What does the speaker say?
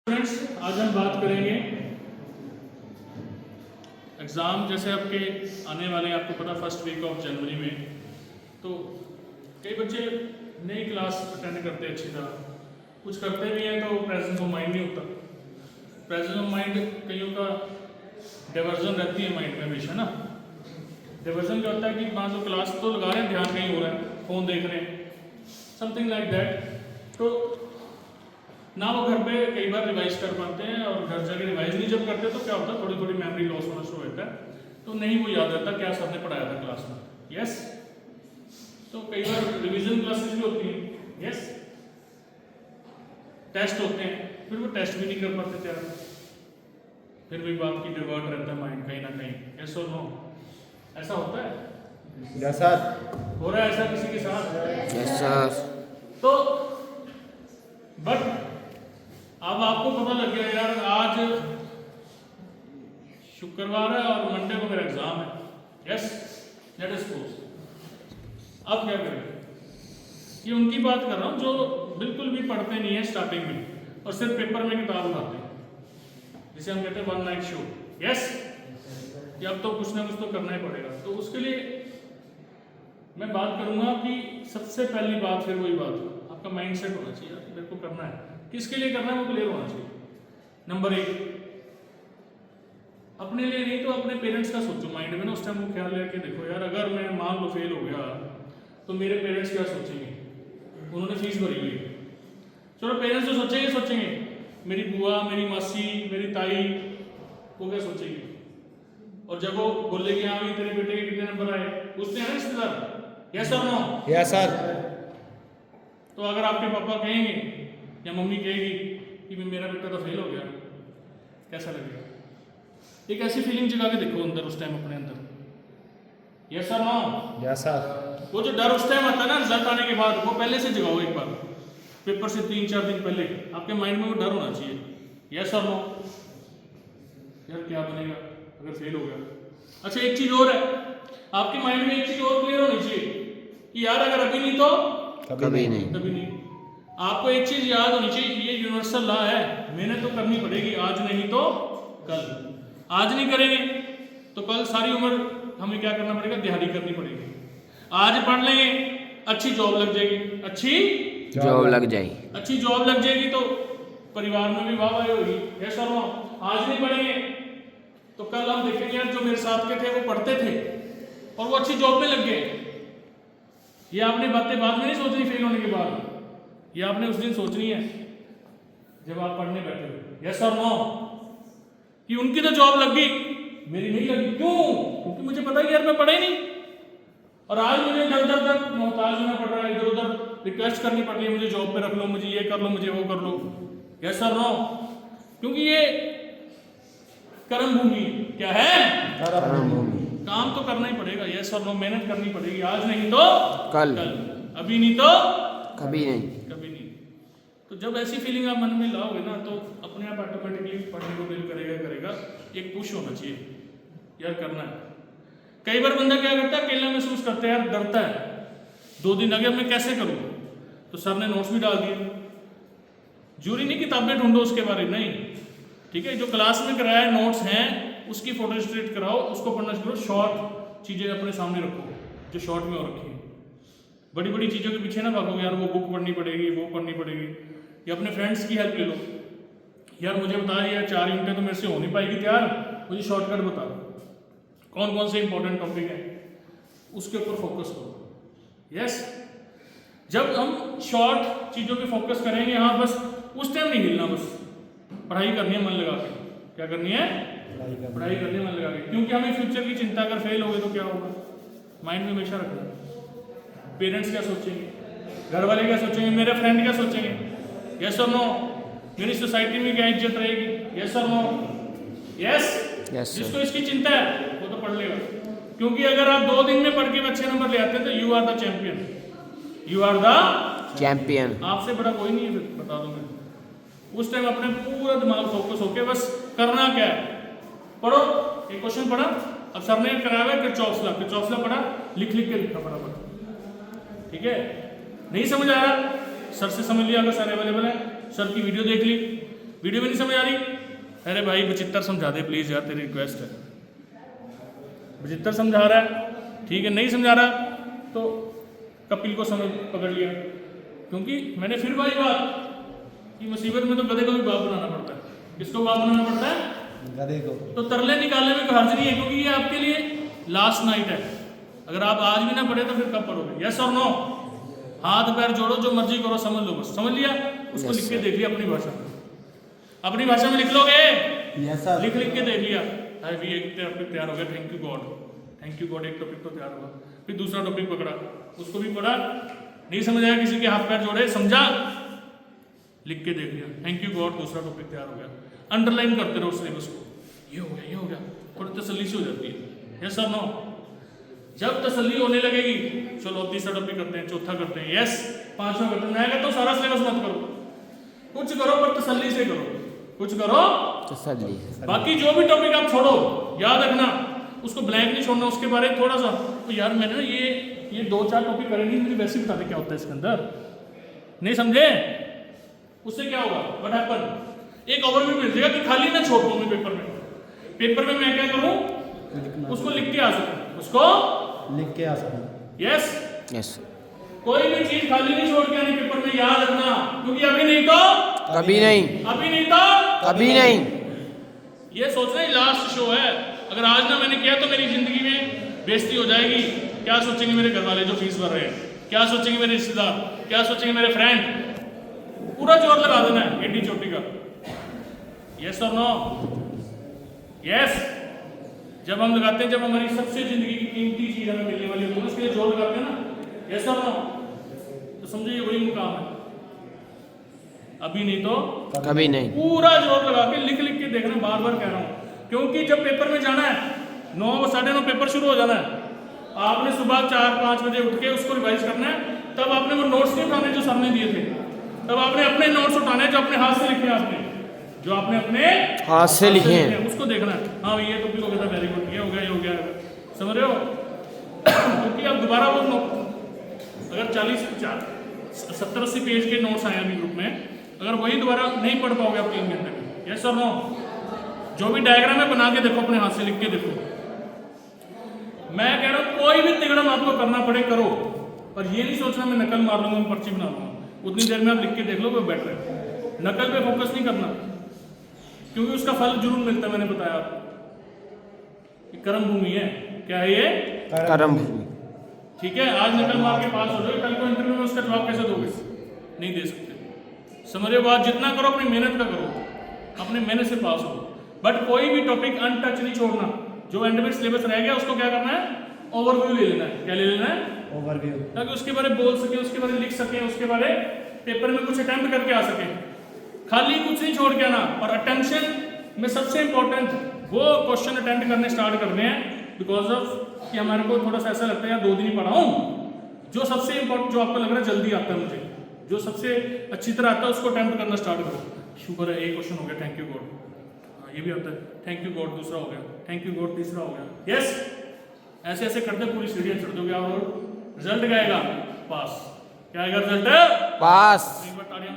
Friends, आज हम बात करेंगे एग्ज़ाम जैसे आपके आने वाले हैं। आपको पता फर्स्ट वीक ऑफ जनवरी में, तो कई बच्चे नई क्लास अटेंड करते हैं अच्छी तरह, कुछ करते भी हैं तो प्रेजेंस ऑफ माइंड नहीं होता। प्रेजेंस ऑफ माइंड कईयों का डाइवर्जन रहती है माइंड में हमेशा ना। डाइवर्जन क्या होता है कि मान लो क्लास तो लगा रहे हैं, ध्यान कहीं हो रहा है, फ़ोन देख रहे हैं, समथिंग लाइक दैट। तो ना वो घर पे कई बार रिवाइज कर पाते हैं, और घर जाके रिवाइज नहीं जब करते तो क्या होता है, थोड़ी थोड़ी मेमोरी लॉस होना शुरू होता है, तो नहीं वो याद रहता क्या सर ने पढ़ाया था क्लास में। यस, तो कई बार रिवीजन क्लासेस भी होती हैं। यस, टेस्ट होते हैं, फिर वो टेस्ट भी नहीं कर पाते त्यार, फिर भी बात की डिवर्ट रहता है माइंड कहीं ना कहीं। यस और नो, ऐसा होता है? Yes sir. हो रहा है ऐसा किसी के साथ? Yes sir. तो बट अब आपको पता लग गया यार आज शुक्रवार है और मंडे को मेरा एग्जाम है। यस, लेट अस सपोज, अब क्या करें? ये उनकी बात कर रहा हूं जो बिल्कुल भी पढ़ते नहीं है स्टार्टिंग में और सिर्फ पेपर में किताब उठाते हैं, जिसे हम कहते हैं वन नाइट शो। यस, कि अब तो कुछ ना कुछ तो करना ही पड़ेगा। तो उसके लिए मैं बात करूंगा कि सबसे पहली बात, फिर वही बात, आपका माइंड सेट होना चाहिए। मेरे को करना है, किसके लिए करना है वो क्लियर होना चाहिए। नंबर एक, अपने लिए नहीं तो अपने पेरेंट्स का सोचो माइंड में ना। उस टाइम वो ख्याल लेके देखो यार, अगर मैं मान लो फेल हो गया तो मेरे पेरेंट्स क्या सोचेंगे? उन्होंने फीस भरी हुई है। चलो पेरेंट्स जो सोचेंगे सोचेंगे, मेरी बुआ, मेरी मासी, मेरी ताई, वो क्या सोचेगी? और जब वो बोलेगी हाँ भी तेरे बेटे के कितने नंबर आए, पूछते हैं ना रिश्तेदार, यस और नो? Yes sir. तो अगर आपके पापा कहेंगे या मम्मी कहेगी कि मेरा बेटा तो फेल हो गया, कैसा लगेगा? एक ऐसी फीलिंग जगा के देखो अंदर उस टाइम अपने अंदर। यस और नो? Yes sir. वो जो डर उस टाइम आता है ना रिजल्ट आने के बाद, वो पहले से जगाओ एक बार, पेपर से 3-4 दिन पहले आपके माइंड में वो डर होना चाहिए। यस और नो? यार क्या बनेगा अगर फेल हो गया? अच्छा, एक चीज और है, आपके माइंड में एक चीज और क्लियर होनी चाहिए कि यार अगर अभी नहीं तो कभी नहीं। कभी नहीं। आपको एक चीज याद होनी चाहिए, ये यूनिवर्सल लॉ है, मेहनत तो करनी पड़ेगी, आज नहीं तो कल। आज नहीं करेंगे तो कल सारी उम्र हमें क्या करना पड़ेगा? दिहाड़ी करनी पड़ेगी। आज पढ़ लेंगे, अच्छी जॉब लग जाएगी, अच्छी जॉब लग जाएगी, अच्छी जॉब लग जाएगी तो परिवार में भी वाहवाही होगी। यस और नो? आज नहीं पढ़ेंगे तो कल हम देखेंगे यार जो मेरे साथ के थे वो पढ़ते थे और वो अच्छी जॉब में लग गए। ये आपने बातें बाद में नहीं सोचनी फेल होने के बाद, ये आपने उस दिन सोचनी है जब आप पढ़ने बैठे हो। यस और नो? कि उनकी तो जॉब लग गई, मेरी नहीं लगी। क्यों? क्योंकि मुझे पता है यार मैं पढ़ा ही नहीं, और आज मुझे दर दर तक मोहताज होना पड़ रहा है, इधर उधर रिक्वेस्ट करनी पड़ रही है, मुझे जॉब पे रख लो, मुझे ये कर लो, मुझे वो कर लो। यस और नो? क्योंकि ये कर्म भूमि क्या है? कर्म भूमि। काम तो करना ही पड़ेगा। यस और नो? मेहनत करनी पड़ेगी, आज नहीं तो कल, अभी नहीं तो कभी नहीं। कभी नहीं। तो जब ऐसी फीलिंग आप मन में लाओगे ना तो अपने आप ऑटोमेटिकली पढ़ने को दिल करेगा। एक पुश होना चाहिए, यार करना है। कई बार बंदा क्या करता है, अकेला महसूस करता है, यार डरता है, 2 दिन आगे मैं कैसे करूं? तो सर ने नोट्स भी डाल दिए। जरूरी नहीं किताबें ढूंढो उसके बारे में, नहीं, ठीक है, जो क्लास में कराया नोट्स हैं उसकी फोटो स्टेट कराओ, उसको पढ़ना शुरू करो। शॉर्ट चीजें अपने सामने रखो जो शॉर्ट में हो रखी है। बड़ी बड़ी चीज़ों के पीछे ना भागो, यार वो बुक पढ़नी पड़ेगी, वो पढ़नी पड़ेगी, या अपने फ्रेंड्स की हेल्प ले लो, यार मुझे बता यार 4 यूनिटें तो मेरे से हो नहीं पाएगी तैयार, मुझे शॉर्टकट बता, कौन कौन से इंपॉर्टेंट टॉपिक है, उसके ऊपर फोकस करो। यस, जब हम शॉर्ट चीज़ों पे फोकस करेंगे, हाँ बस उस टाइम नहीं हिलना, बस पढ़ाई करनी है मन लगा के। क्या करनी है? पढ़ाई करनी है मन लगा के, क्योंकि हमें फ्यूचर की चिंता, अगर फेल हो गए तो क्या होगा, माइंड में हमेशा रखना। पेरेंट्स क्या सोचेंगे, घर वाले क्या सोचेंगे, मेरे फ्रेंड क्या सोचेंगे? यस और नो? मेरी सोसाइटी में क्या इज्जत रहेगी? यस और नो? यस। जिसको इसकी चिंता है वो तो पढ़ लेगा, क्योंकि अगर आप 2 दिन में पढ़ के अच्छे नंबर ले आते हैं तो you are the champion. You are the champion. आपसे बड़ा कोई नहीं है, बता दूं मैं। उस टाइम अपने पूरा दिमाग फोकस होके बस करना क्या है, पढ़ो। एक क्वेश्चन पढ़ा, अब सर ने कराया है किरचॉफ लॉ पढ़ा, लिख लिख के लिखा फटाफट, ठीक है। नहीं समझ आ रहा, सर से समझ लिया, अगर सर अवेलेबल है, सर की वीडियो देख ली, वीडियो में नहीं समझ आ रही? अरे भाई बचित्तर समझा दे प्लीज़ यार, तेरी रिक्वेस्ट है। बचित्तर समझा रहा है, ठीक है, नहीं समझा रहा तो कपिल को समझ पकड़ लिया। क्योंकि मैंने फिर वही बात कि मुसीबत में तो गधे को भी बाप बनाना पड़ता है। किसको बाप बनाना पड़ता है? गधे को। तो तरले निकालने में कोई हर्ज नहीं है, क्योंकि ये आपके लिए लास्ट नाइट है। अगर आप आज भी ना पढ़े तो फिर कब पढ़ोगे? यस और नो? हाथ पैर जोड़ो, जो मर्जी करो, समझ लो बस। समझ लिया? उसको Yes, लिख के sir. देख लिया अपनी भाषा में। अपनी भाषा में लिख लोगे? Yes sir. लिख के देख लिया। अरे भी एक टॉपिक तैयार हो गया, thank you God. Thank you God, एक टॉपिक तो तैयार हुआ। फिर दूसरा टॉपिक पकड़ा, उसको भी पढ़ा, नहीं समझ आया, किसी के हाथ पैर जोड़े, समझा, लिख के देख लिया, थैंक यू गॉड, दूसरा टॉपिक तैयार हो गया। अंडरलाइन करते रहो सिलेबस को, ये हो गया, ये हो गया, थोड़ी तसल्ली से हो जाती है। यस और नो? जब तसल्ली होने लगेगी, चलो तीसरा टॉपिक करते हैं, चौथा करते हैं, यस, पांचवा करते हैं। मैं कहता हूँ सारा सिलेबस मत करो, कुछ करो पर तसल्ली से करो, कुछ करो। तसल्ली। बाकी जो भी टॉपिक आप छोड़ो, याद रखना उसको ब्लैंक नहीं छोड़ना, उसके बारे में थोड़ा सा तो यार मैंने ना ये 2-4 टॉपिक करेंगे, मुझे वैसे ही बता दे क्या होता है इसके अंदर, नहीं समझे? उससे क्या होगा? What happen? एक ओवरव्यू मिल जाएगा कि खाली ना छोड़ दूं मैं पेपर में मैं क्या करूं, उसको लिख के आ सकूं, उसको लिख के आ सकूं। Yes, yes. कोई भी चीज खाली नहीं छोड़ के आनी पेपर में, याद रखना, क्योंकि अभी नहीं तो कभी नहीं, अभी नहीं तो कभी नहीं। ये सोचना ही लास्ट शो है। अगर आज ना मैंने किया तो मेरी जिंदगी में बेइज्जती हो जाएगी। क्या सोचेंगे मेरे घर वाले जो फीस भर रहे हैं, क्या सोचेंगे मेरे रिश्तेदार, क्या सोचेंगे मेरे फ्रेंड? पूरा जोर लगा देना है एडी चोटी का। यस और नो? यस। जब हम लगाते हैं, जब हमारी सबसे जिंदगी की कीमती चीज हमें मिलने वाली होती है, उसके लिए जोर लगाते हैं ना, यस और नो? तो समझो ये वही मुकाम है। अभी नहीं तो कभी नहीं। पूरा जोर लगा के लिख के देखना, बार बार कह रहा हूं, क्योंकि जब पेपर में जाना है 9 साढ़े 9 पेपर शुरू हो जाना है, आपने सुबह 4-5 बजे उठ के उसको रिवाइज करना है। तब आपने वो नोट्स नहीं उठाने जो सर ने दिए थे, तब आपने अपने नोट्स उठाने जो अपने हाथ से लिखे हैं, आपने जो आपने अपने हाथ से लिखे हैं, उसको देखना है। हाँ ये टॉपिक हो गया था, वेरी गुड, ये हो गया, ये हो गया, समझ रहे हो? क्योंकि अब दोबारा वो अगर 70-80 पेज के नोट्स आए अभी ग्रुप में, अगर वही दोबारा नहीं पढ़ पाओगे आप 3 घंटे में। यस और नो? जो भी डायग्राम है बना के देखो, अपने हाथ से लिख के देखो। मैं कह रहा हूं कोई भी तिगड़म आपको करना पड़े करो, पर ये नहीं सोचना मैं नकल मार लूंगा, मैं पर्ची बना लूंगा। उतनी देर में आप लिख के देख लो, वो बेटर है। नकल पे फोकस नहीं करना, क्योंकि उसका फल जरूर मिलता है। मैंने बताया आपको कर्म भूमि है। क्या है ये? कर्म भूमि। ठीक है, आज नकल मार के पास हो जाओगे, कल को इंटरव्यू में उसका जवाब कैसे दोगे? नहीं दे सकते। समझ रहे हो बात? जितना करो अपनी मेहनत का करो, अपने मेहनत से पास हो। बट कोई भी टॉपिक अनटच नहीं छोड़ना। जो एंड में सिलेबस रह गया उसको क्या करना है? ओवरव्यू ले लेना है। क्या ले लेना है? ओवरव्यू, ताकि उसके बारे में बोल सके, उसके बारे में लिख सके, उसके बारे पेपर में कुछ अटेम्प्ट करके आ सके। खाली कुछ नहीं छोड़ के आना। और अटेंशन में सबसे इंपॉर्टेंट वो क्वेश्चन अटेम्प्ट करने स्टार्ट करने हैं, बिकॉज ऑफ कि हमारे को थोड़ा सा ऐसा लगता है यार 2 दिन ही पढ़ा हूँ। जो सबसे इंपॉर्टेंट, जो आपको लग रहा है जल्दी आता है मुझे, जो सबसे अच्छी तरह आता है, उसको अटेम्प्ट करना स्टार्ट करो। शुक्र है, एक क्वेश्चन हो गया, थैंक यू गॉड, ये भी आता है, थैंक यू गॉड, दूसरा हो गया, थैंक यू गॉड, तीसरा हो गया। यस, ऐसे ऐसे करते पूरी सीढ़ियां चढ़ दोगे और रिजल्ट क्या आएगा? पास। क्या आएगा रिजल्ट? पास। एक बार तालियां